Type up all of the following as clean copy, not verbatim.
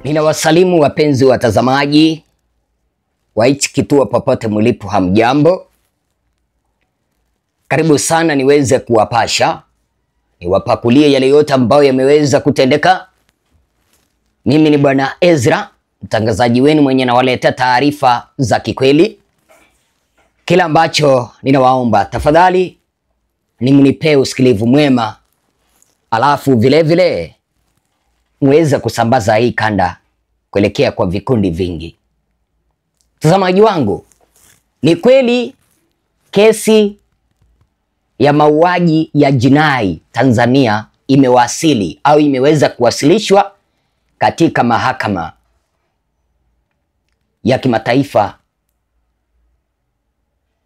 Ninawasalimu wapenzi watazamaji wa hichi kituo popote mlipo, hamjambo. Karibu sana niweze kuwapasha, niwapakulie yale yote ambayo yameweza kutendeka. Mimi ni Bwana Ezra, mtangazaji wenu mwenye nawaletea taarifa za kikweli. Kila ambacho ninawaomba tafadhali ni mnipe usikilivu mwema, alafu vile vile muweze kusambaza hii kanda kuelekea kwa vikundi vingi. Mtazamaji wangu, ni kweli kesi ya mauaji ya jinai Tanzania imewasili au imeweza kuwasilishwa katika mahakama ya kimataifa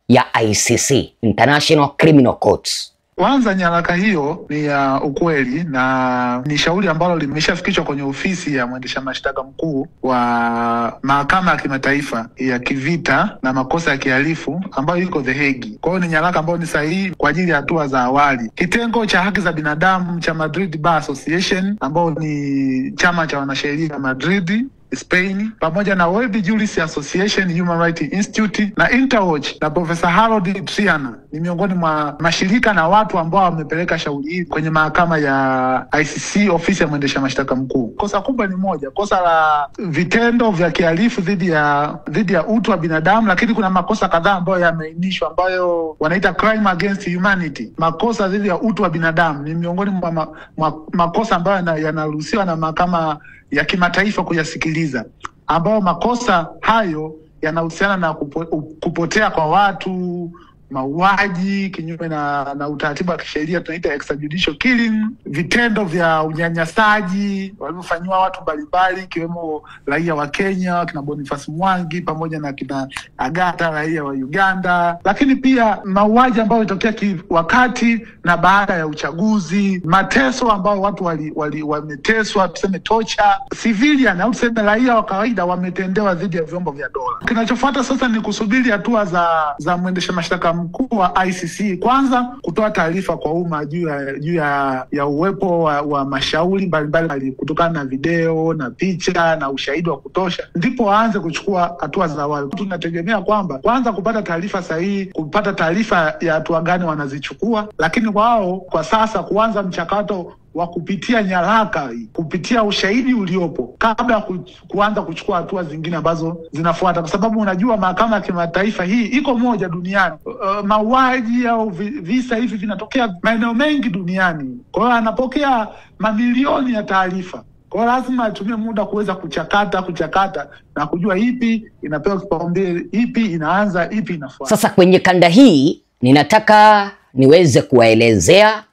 ya ICC, International Criminal Courts. Kwanza, nyaraka hiyo ni ya ukweli na ni shauri ambalo limeshafikishwa kwenye ofisi ya mwendesha mashtaka mkuu wa mahakama ya kimataifa ya kivita na makosa ya kihalifu ambayo iko The Hague. Kwa hiyo ni nyaraka ambayo ni sahihi kwa ajili ya hatua za awali. Kitengo cha haki za binadamu cha Madrid Bar Association, ambao ni chama cha wanasheria Madrid, Spain, pamoja na World Jurist Association, Human Rights Institute na Interwatch na Professor Harold Triana ni miongoni mwa mashirika na watu ambao wamepeleka shauri hili kwenye mahakama ya ICC, ofisi ya mwendesha mashtaka mkuu. Kosa kubwa ni moja, kosa la vitendo vya kihalifu dhidi ya utu wa binadamu, lakini kuna makosa kadhaa ambayo yameainishwa ambayo wanaita crime against humanity. Makosa dhidi ya utu wa binadamu ni miongoni mwa makosa ambayo yanaruhusiwa na mahakama ya kimataifa kuyasikiliza, ambao makosa hayo yanahusiana na kupotea kwa watu, mauaji kinyume na utaratibu wa kisheria tunaita extrajudicial killing, vitendo vya unyanyasaji waliofanywa watu mbalimbali ikiwemo raia wa Kenya kina Boniface Mwangi pamoja na kina Agatha raia wa Uganda, lakini pia mauaji ambayo yalitokea wakati na baada ya uchaguzi, mateso ambao watu wameteswa, tuseme torture, civilian au tuseme raia wa kawaida wametendewa dhidi ya vyombo vya dola. Kinachofuata sasa ni kusubiri hatua za mwendesha mashtaka mkuu wa ICC, kwanza kutoa taarifa kwa umma juu ya uwepo wa mashauri mbalimbali kutokana na video na picha na ushahidi wa kutosha, ndipo waanze kuchukua hatua za awali. Tunategemea kwamba kwanza kupata taarifa sahihi, kupata taarifa ya hatua gani wanazichukua, lakini wao kwa sasa kuanza mchakato wa kupitia nyaraka, kupitia ushahidi uliopo kabla ya kuanza kuchukua hatua zingine ambazo zinafuata, kwa sababu unajua mahakama ya kimataifa hii iko moja duniani. Mauaji au visa hivi vinatokea maeneo mengi duniani, kwa hiyo anapokea mamilioni ya taarifa. Kwa hiyo lazima atumie muda kuweza kuchakata na kujua ipi inapewa kipaumbele, ipi inaanza, ipi inafuata. Sasa kwenye kanda hii ninataka niweze kuwaelezea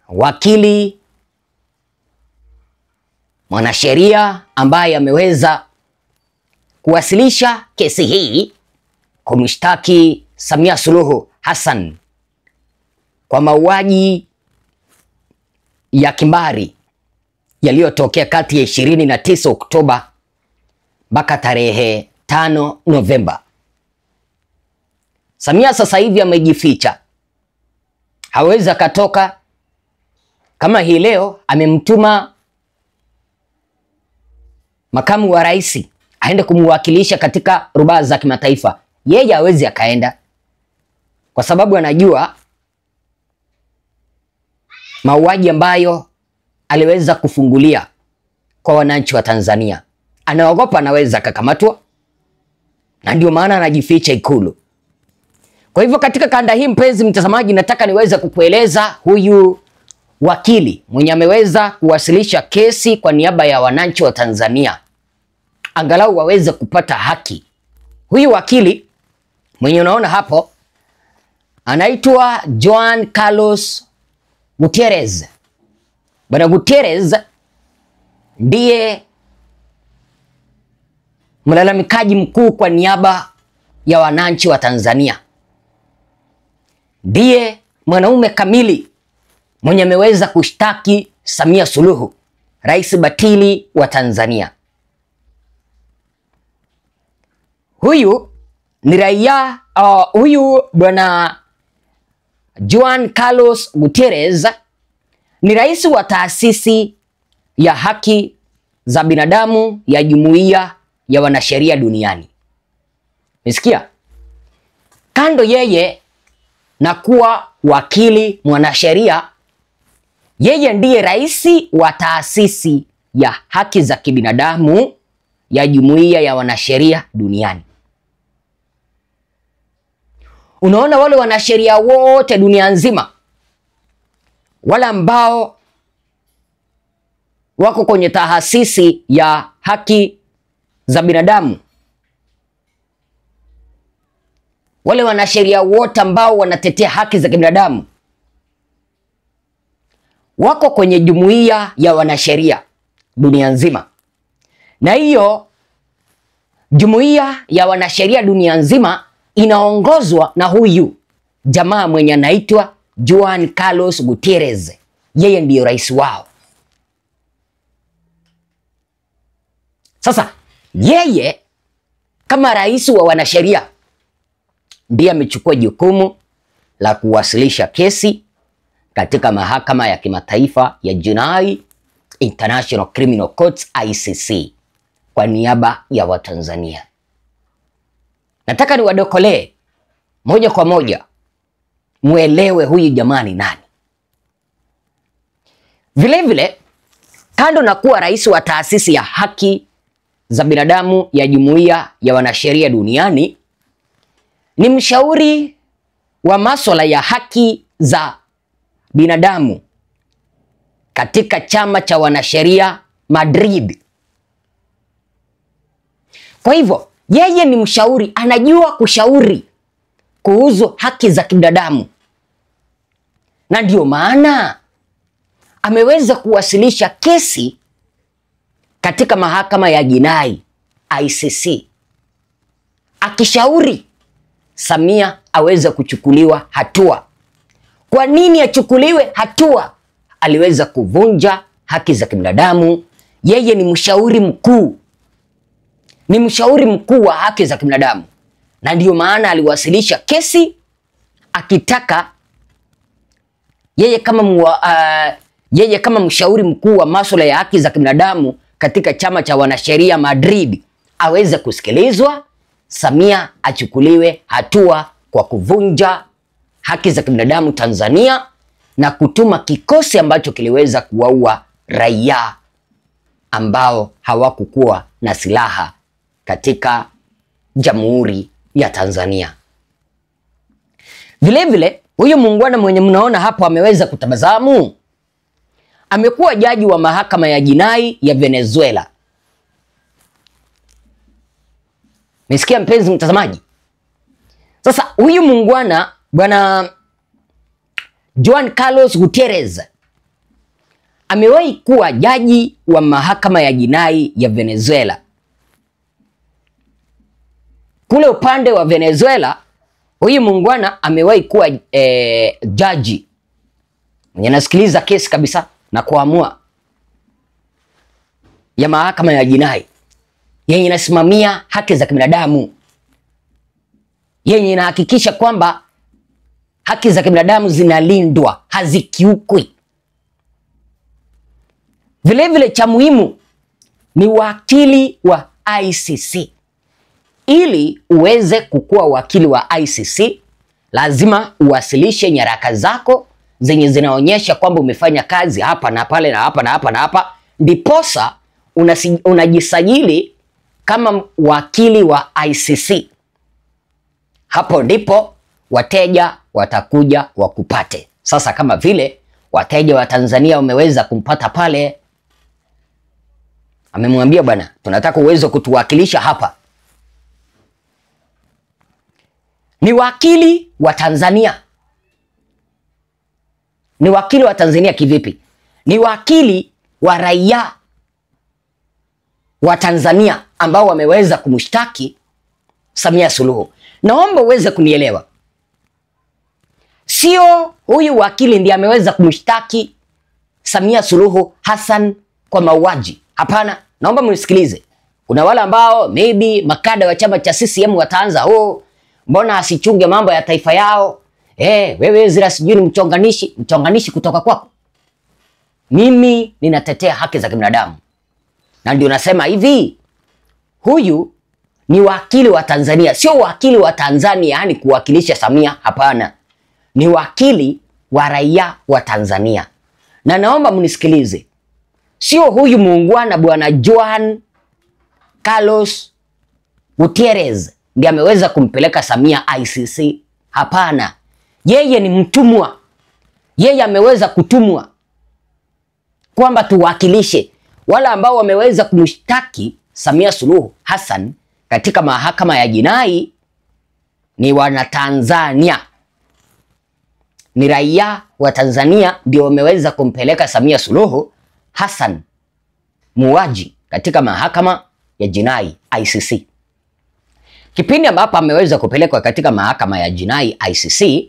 wakili mwanasheria ambaye ameweza kuwasilisha kesi hii kumshtaki Samia Suluhu Hassan kwa mauaji ya kimbari yaliyotokea kati ya 29 Oktoba mpaka tarehe 5 Novemba. Samia sasa hivi amejificha, hawezi akatoka. Kama hii leo amemtuma makamu wa rais aende kumwakilisha katika rubaa za kimataifa, yeye hawezi akaenda kwa sababu anajua mauaji ambayo aliweza kufungulia kwa wananchi wa Tanzania. Anaogopa anaweza akakamatwa, na ndio maana anajificha Ikulu. Kwa hivyo katika kanda hii, mpenzi mtazamaji, nataka niweze kukueleza huyu wakili mwenye ameweza kuwasilisha kesi kwa niaba ya wananchi wa Tanzania, angalau waweze kupata haki. Huyu wakili mwenye unaona hapo anaitwa Juan Carlos Gutierrez. Bwana Gutierrez ndiye mlalamikaji mkuu kwa niaba ya wananchi wa Tanzania. Ndiye mwanaume kamili mwenye ameweza kushtaki Samia Suluhu, rais batili wa Tanzania. Huyu ni raia, huyu bwana Juan Carlos Gutierrez ni rais wa taasisi ya haki za binadamu ya Jumuiya ya Wanasheria Duniani. Umesikia? Kando yeye na kuwa wakili mwanasheria, yeye ndiye rais wa taasisi ya haki za kibinadamu ya Jumuiya ya Wanasheria Duniani. Unaona, wale wanasheria wote dunia nzima, wale ambao wako kwenye taasisi ya haki za binadamu, wale wanasheria wote ambao wanatetea haki za kibinadamu wako kwenye Jumuiya ya Wanasheria dunia nzima. Na hiyo Jumuiya ya Wanasheria dunia nzima inaongozwa na huyu jamaa mwenye anaitwa Juan Carlos Gutierrez. Yeye ndiyo rais wao. Sasa yeye kama rais wa wanasheria ndiye amechukua jukumu la kuwasilisha kesi katika mahakama ya kimataifa ya jinai International Criminal Court ICC kwa niaba ya Watanzania. Nataka niwadokolee moja kwa moja muelewe huyu jamani nani. Vile vile, kando na kuwa rais wa taasisi ya haki za binadamu ya Jumuiya ya Wanasheria Duniani, ni mshauri wa masuala ya haki za binadamu katika chama cha wanasheria Madrid. Kwa hivyo, yeye ni mshauri, anajua kushauri kuhusu haki za kibinadamu. Na ndio maana ameweza kuwasilisha kesi katika mahakama ya jinai ICC, akishauri Samia aweze kuchukuliwa hatua. Kwa nini achukuliwe hatua? Aliweza kuvunja haki za kibinadamu. Yeye ni mshauri mkuu, ni mshauri mkuu wa haki za kibinadamu, na ndio maana aliwasilisha kesi akitaka yeye kama mshauri mkuu wa masuala ya haki za kibinadamu katika chama cha wanasheria Madrid aweze kusikilizwa, Samia achukuliwe hatua kwa kuvunja haki za kibinadamu Tanzania na kutuma kikosi ambacho kiliweza kuwaua raia ambao hawakukuwa na silaha katika Jamhuri ya Tanzania. Vile vile, huyu muungwana mwenye mnaona hapo ameweza kutabasamu, amekuwa jaji wa mahakama ya jinai ya Venezuela. Mesikia mpenzi mtazamaji? Sasa huyu muungwana bwana Juan Carlos Gutierrez amewahi kuwa jaji wa mahakama ya jinai ya Venezuela. Kule upande wa Venezuela, huyu muungwana amewahi kuwa jaji mwenye anasikiliza kesi kabisa na kuamua ya mahakama ya jinai yenye inasimamia haki za kibinadamu, yenye inahakikisha kwamba haki za kibinadamu zinalindwa, hazikiukwi. Vile vile, cha muhimu ni wakili wa ICC. Ili uweze kukuwa wakili wa ICC, lazima uwasilishe nyaraka zako zenye zinaonyesha kwamba umefanya kazi hapa na pale na hapa na hapa na hapa, ndiposa unajisajili kama wakili wa ICC. Hapo ndipo wateja watakuja wakupate. Sasa kama vile wateja wa Tanzania wameweza kumpata pale, amemwambia bwana, tunataka uweze kutuwakilisha hapa. Ni wakili wa Tanzania. Ni wakili wa Tanzania kivipi? Ni wakili wa raia wa Tanzania ambao wameweza kumshtaki Samia Suluhu. Naomba uweze kunielewa. Sio huyu wakili ndiye ameweza kumshtaki Samia Suluhu Hassan kwa mauaji. Hapana, naomba mnisikilize. Kuna wale ambao maybe makada wa chama cha CCM wataanza, mbona asichunge mambo ya taifa yao? Wewe Zira sijui ni mchonganishi kutoka kwako. Mimi ninatetea haki za kibinadamu. Na ndio nasema hivi, huyu ni wakili wa Tanzania, sio wakili wa Tanzania yani kuwakilisha Samia, hapana. Ni wakili wa raia wa Tanzania. Na naomba mnisikilize. Sio huyu muungwana bwana Juan Carlos Gutierrez ndiye ameweza kumpeleka Samia ICC. Hapana. Yeye ni mtumwa. Yeye ameweza kutumwa kwamba tuwakilishe wala ambao wameweza kumshtaki Samia Suluhu Hassan katika mahakama ya jinai ni wana Tanzania. Ni raia wa Tanzania ndio wameweza kumpeleka Samia Suluhu Hassan muuaji katika mahakama ya jinai ICC. Kipindi ambapo ameweza kupelekwa katika mahakama ya jinai ICC,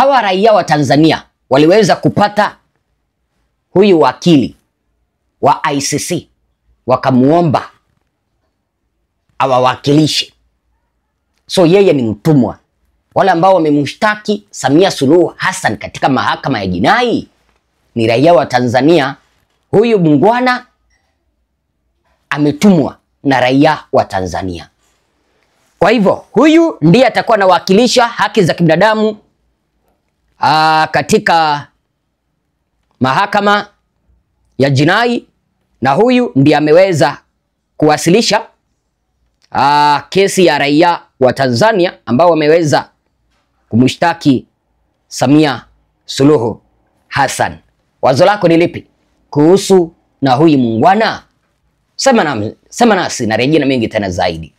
hawa raia wa Tanzania waliweza kupata huyu wakili wa ICC, wakamuomba awawakilishe. So yeye ni mtumwa. Wale ambao wamemshtaki Samia Suluhu Hassan katika mahakama ya jinai ni raia wa Tanzania. Huyu mungwana ametumwa na raia wa Tanzania. Kwa hivyo huyu ndiye atakuwa anawakilisha haki za kibinadamu katika mahakama ya jinai, na huyu ndiye ameweza kuwasilisha kesi ya raia wa Tanzania ambao wameweza kumshtaki Samia Suluhu Hassan. Wazo lako ni lipi kuhusu na huyu muungwana? Sema nasi na rejea na mengi tena zaidi.